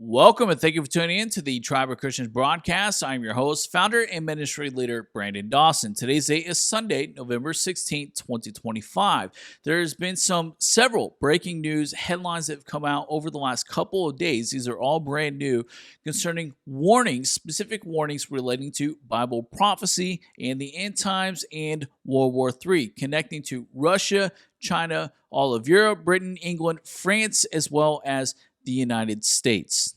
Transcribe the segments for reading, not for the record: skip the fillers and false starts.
Welcome and thank you for tuning in to the Tribe of Christians broadcast. I'm your host, founder, and ministry leader, Brandon Dawson. Today's date is Sunday, November 16th, 2025. There's been several breaking news headlines that have come out over the last couple of days. These are all brand new concerning warnings, specific warnings relating to Bible prophecy and the end times and World War III, connecting to Russia, China, all of Europe, Britain, England, France, as well as the United States.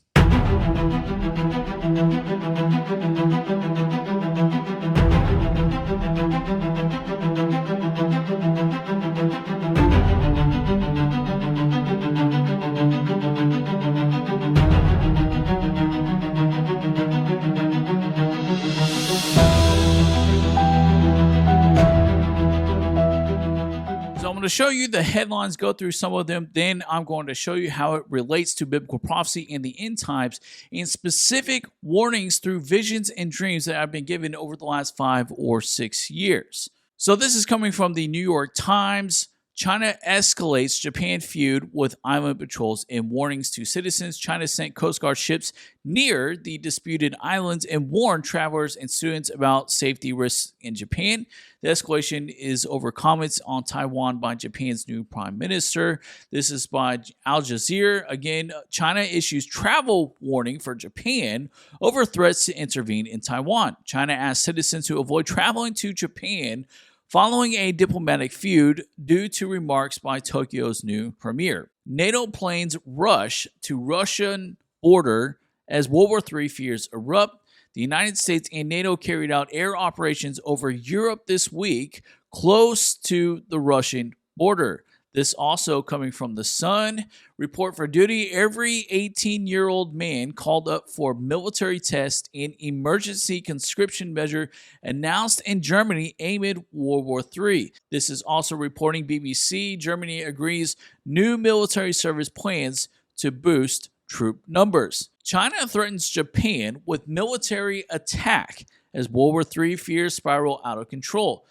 I'm going to show you the headlines, go through some of them, then I'm going to show you how it relates to biblical prophecy and the end times and specific warnings through visions and dreams that I've been given over the last 5 or 6 years. So this is coming from the New York Times. China escalates Japan feud with island patrols and warnings to citizens. China sent Coast Guard ships near the disputed islands and warned travelers and students about safety risks in Japan. The escalation is over comments on Taiwan by Japan's new prime minister. This is by Aljazeera. Again, China issues travel warning for Japan over threats to intervene in Taiwan. China asks citizens to avoid traveling to Japan following a diplomatic feud due to remarks by Tokyo's new premier. NATO planes rush to Russian border as World War III fears erupt. The United States and NATO carried out air operations over Europe this week, close to the Russian border. This also coming from the Sun. Report for duty, every 18-year-old man called up for military test and emergency conscription measure announced in Germany amid World War III. This is also reporting BBC. Germany agrees new military service plans to boost troop numbers. China threatens Japan with military attack as World War III fears spiral out of control.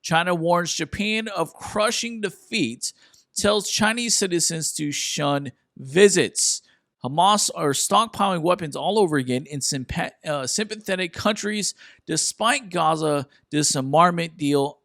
China warns Japan of crushing defeat, tells Chinese citizens to shun visits. Hamas are stockpiling weapons all over again in sympathetic countries despite Gaza disarmament deal.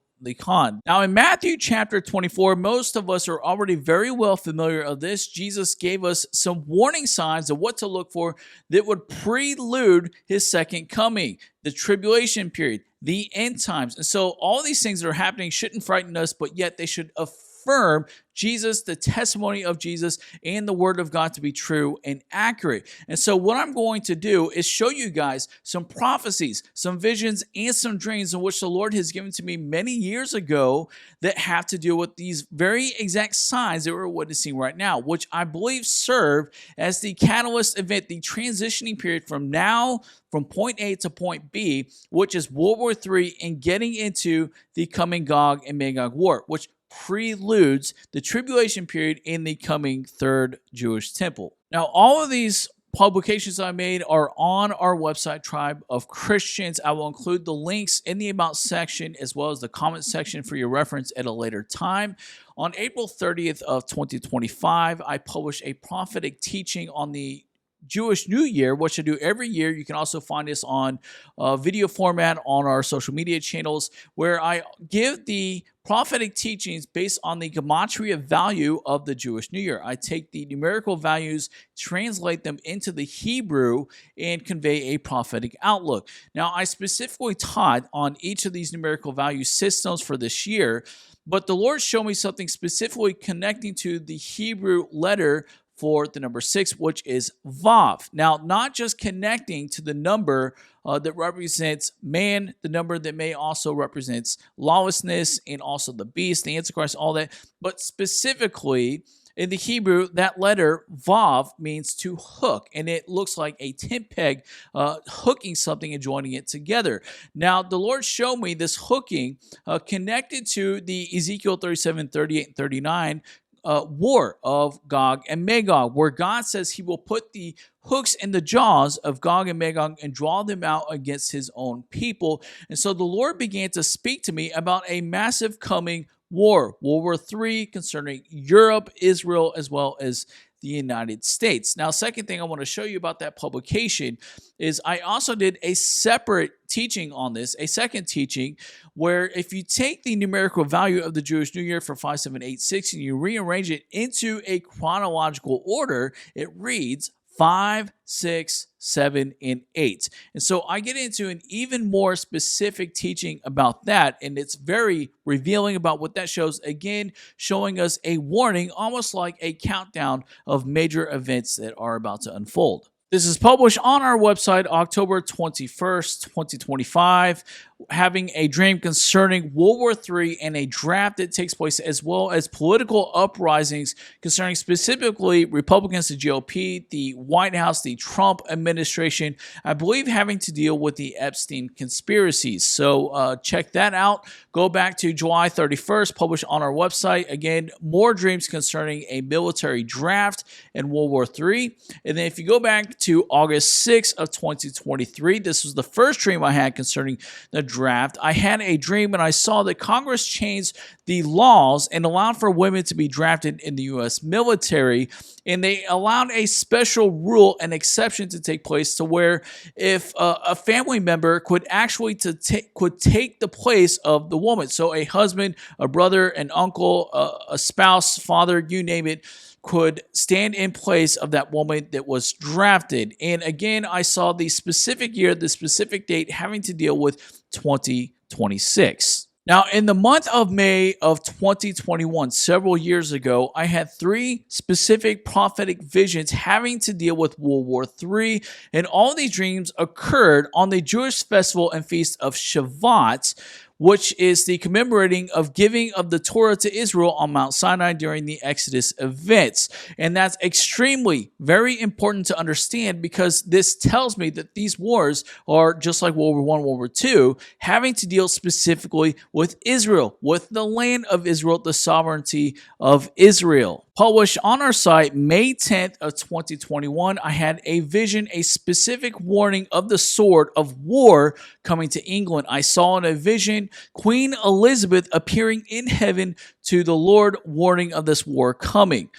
Now in Matthew chapter 24, most of us are already very well familiar of this. Jesus gave us some warning signs of what to look for that would prelude his second coming, the tribulation period, the end times. And so all these things that are happening shouldn't frighten us, but yet they should affirm Jesus, the testimony of Jesus, and the word of God to be true and accurate. And so what I'm going to do is show you guys some prophecies, some visions, and some dreams in which the Lord has given to me many years ago that have to do with these very exact signs that we're witnessing right now, which I believe serve as the catalyst event, the transitioning period from point A to point B, which is World War III, and getting into the coming Gog and Magog war, which preludes the tribulation period in the coming third Jewish temple. Now, all of these publications I made are on our website, Tribe of Christians. I will include the links in the About section as well as the comment section for your reference at a later time. On April 30th of 2025, I published a prophetic teaching on the Jewish New Year, which I do every year. You can also find us on video format on our social media channels, where I give the prophetic teachings based on the gematria value of the Jewish New Year. I take the numerical values, translate them into the Hebrew, and convey a prophetic outlook. Now, I specifically taught on each of these numerical value systems for this year, but the Lord showed me something specifically connecting to the Hebrew letter for the number 6, which is Vav. Now, not just connecting to the number that represents man, the number that may also represents lawlessness and also the beast, the Antichrist, all that, but specifically in the Hebrew, that letter Vav means to hook, and it looks like a tent peg hooking something and joining it together. Now, the Lord showed me this hooking connected to the Ezekiel 37, 38, and 39 war of Gog and Magog, where God says he will put the hooks in the jaws of Gog and Magog and draw them out against his own people. And so the Lord began to speak to me about a massive coming war, World War III, concerning Europe, Israel, as well as the United States. Now, second thing I want to show you about that publication is I also did a separate teaching on this, a second teaching, where if you take the numerical value of the Jewish New Year for 5786 and you rearrange it into a chronological order, it reads 5, 6, 7, and 8. And so I get into an even more specific teaching about that, and it's very revealing about what that shows. Again, showing us a warning, almost like a countdown of major events that are about to unfold. This is published on our website October 21st, 2025, having a dream concerning World War III and a draft that takes place, as well as political uprisings concerning specifically Republicans, the GOP, the White House, the Trump administration, I believe having to deal with the Epstein conspiracies. So check that out. Go back to July 31st, published on our website. Again, more dreams concerning a military draft and World War III. And then if you go back to August 6th of 2023, this was the first dream I had concerning the draft. I had a dream and I saw that Congress changed the laws and allowed for women to be drafted in the U.S. military. And they allowed a special rule, an exception to take place to where if a family member could actually take the place of the woman. So a husband, a brother, an uncle, a spouse, father, you name it, could stand in place of that woman that was drafted. And again, I saw the specific year, the specific date having to deal with 2026. Now, in the month of May of 2021, several years ago, I had 3 specific prophetic visions having to deal with World War III, and all these dreams occurred on the Jewish festival and feast of Shavuot, which is the commemorating of giving of the Torah to Israel on Mount Sinai during the Exodus events. And that's extremely, very important to understand, because this tells me that these wars are just like World War I, World War II, having to deal specifically with Israel, with the land of Israel, the sovereignty of Israel. Published on our site May 10th of 2021, I had a vision, a specific warning of the sword of war coming to England. I saw in a vision Queen Elizabeth appearing in heaven to the Lord, warning of this war coming.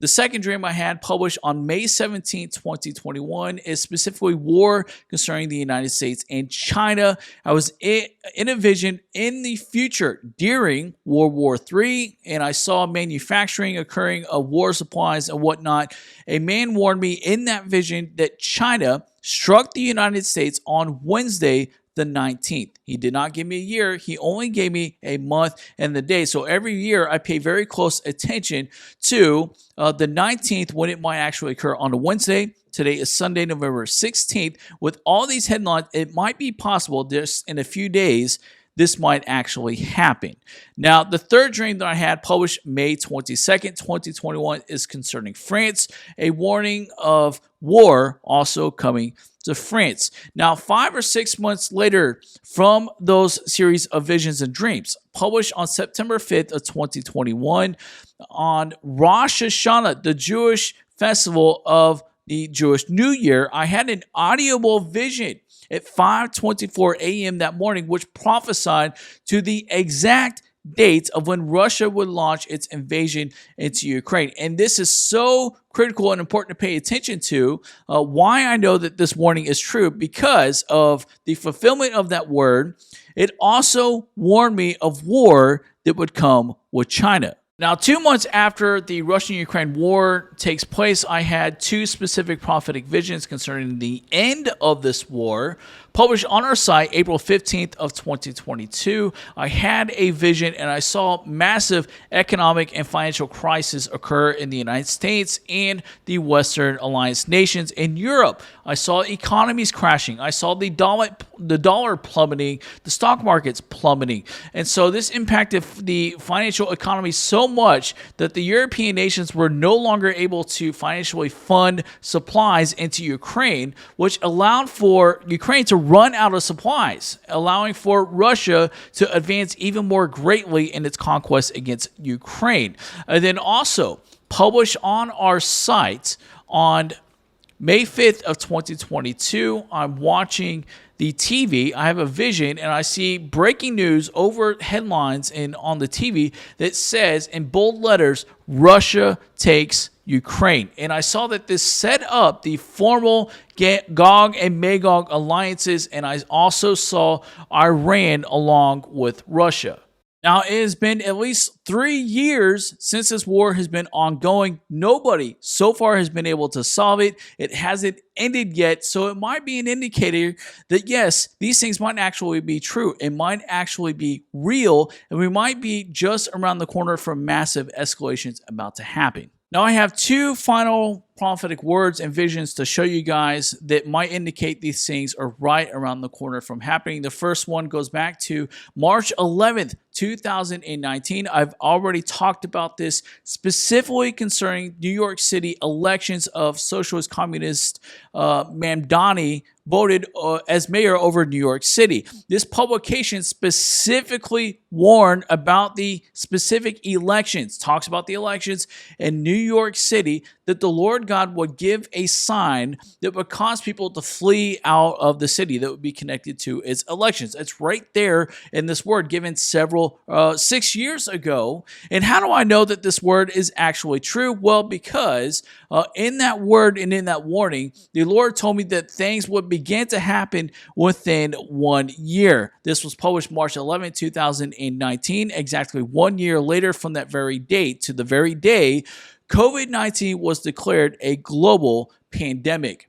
The second dream I had, published on May 17, 2021, is specifically war concerning the United States and China. I was in a vision in the future during World War III, and I saw manufacturing occurring of war supplies and whatnot. A man warned me in that vision that China struck the United States on Wednesday, the 19th. He did not give me a year. He only gave me a month and the day. So every year I pay very close attention to the 19th, when it might actually occur on a Wednesday. Today is Sunday, November 16th. With all these headlines, it might be possible just in a few days this might actually happen. Now, the third dream that I had, published May 22nd, 2021, is concerning France, a warning of war also coming to France. Now, 5 or 6 months later from those series of visions and dreams, published on September 5th of 2021, on Rosh Hashanah, the Jewish festival of the Jewish New Year, I had an audible vision at 5:24 a.m. that morning, which prophesied to the exact date of when Russia would launch its invasion into Ukraine. And this is so critical and important to pay attention to. Why I know that this warning is true, because of the fulfillment of that word. It also warned me of war that would come with China. Now, 2 months after the Russian-Ukraine war takes place, I had 2 specific prophetic visions concerning the end of this war, published on our site April 15th of 2022. I had a vision and I saw massive economic and financial crisis occur in the United States and the Western Alliance nations. In Europe, I saw economies crashing. I saw the dollar plummeting, the stock markets plummeting. And so this impacted the financial economy so much that the European nations were no longer able to financially fund supplies into Ukraine, which allowed for Ukraine to run out of supplies, allowing for Russia to advance even more greatly in its conquest against Ukraine. And then also published on our site on May 5th of 2022, I'm watching the TV. I have a vision and I see breaking news over headlines and on the TV that says in bold letters, Russia takes Ukraine. And I saw that this set up the formal Gog and Magog alliances, and I also saw Iran along with Russia. Now, it has been at least 3 years since this war has been ongoing. Nobody so far has been able to solve it. It hasn't ended yet, so it might be an indicator that, yes, these things might actually be true. It might actually be real, and we might be just around the corner from massive escalations about to happen. Now, I have 2 final prophetic words and visions to show you guys that might indicate these things are right around the corner from happening. The first one goes back to March 11th, 2019. I've already talked about this specifically concerning New York City elections of Socialist Communist Mamdani voted as mayor over New York City. This publication specifically warned about the specific elections, talks about the elections in New York City, that the Lord God would give a sign that would cause people to flee out of the city that would be connected to its elections. It's right there in this word given 6 years ago. And how do I know that this word is actually true? Well, because in that word and in that warning, the Lord told me that things would begin to happen within 1 year. This was published March 11, 2019, exactly 1 year later from that very date to the very day COVID-19 was declared a global pandemic.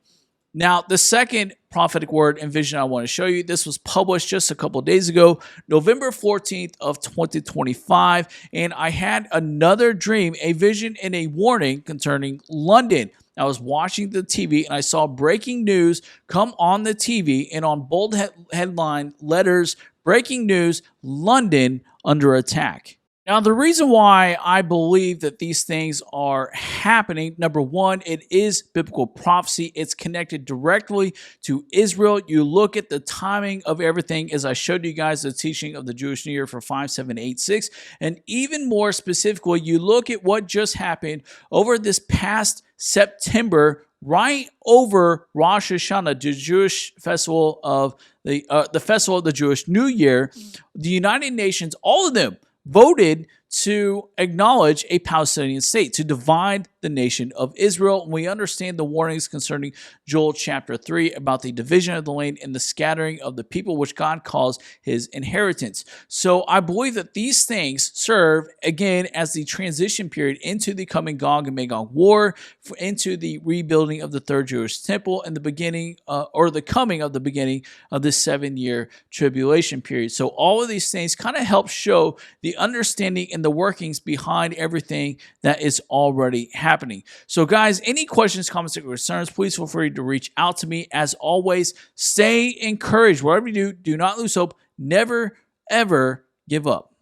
Now, the second prophetic word and vision I want to show you, this was published just a couple days ago, November 14th of 2025, and I had another dream, a vision and a warning concerning London. I was watching the TV and I saw breaking news come on the TV, and on bold headline letters, breaking news, London under attack. Now, the reason why I believe that these things are happening, number one, it is biblical prophecy. It's connected directly to Israel. You look at the timing of everything, as I showed you guys the teaching of the Jewish New Year for 5786. And even more specifically, you look at what just happened over this past September, right over Rosh Hashanah, the Jewish festival of the festival of the Jewish New Year. The United Nations, all of them, voted to acknowledge a Palestinian state, to divide the nation of Israel. And we understand the warnings concerning Joel chapter 3 about the division of the land and the scattering of the people, which God calls his inheritance. So I believe that these things serve, again, as the transition period into the coming Gog and Magog war, into the rebuilding of the third Jewish temple, and the beginning, or the coming of the beginning of the 7-year tribulation period. So all of these things kind of help show the understanding and the workings behind everything that is already happening. So guys, any questions, comments, or concerns, please feel free to reach out to me. As always, stay encouraged. Whatever you do, do not lose hope. Never, ever give up.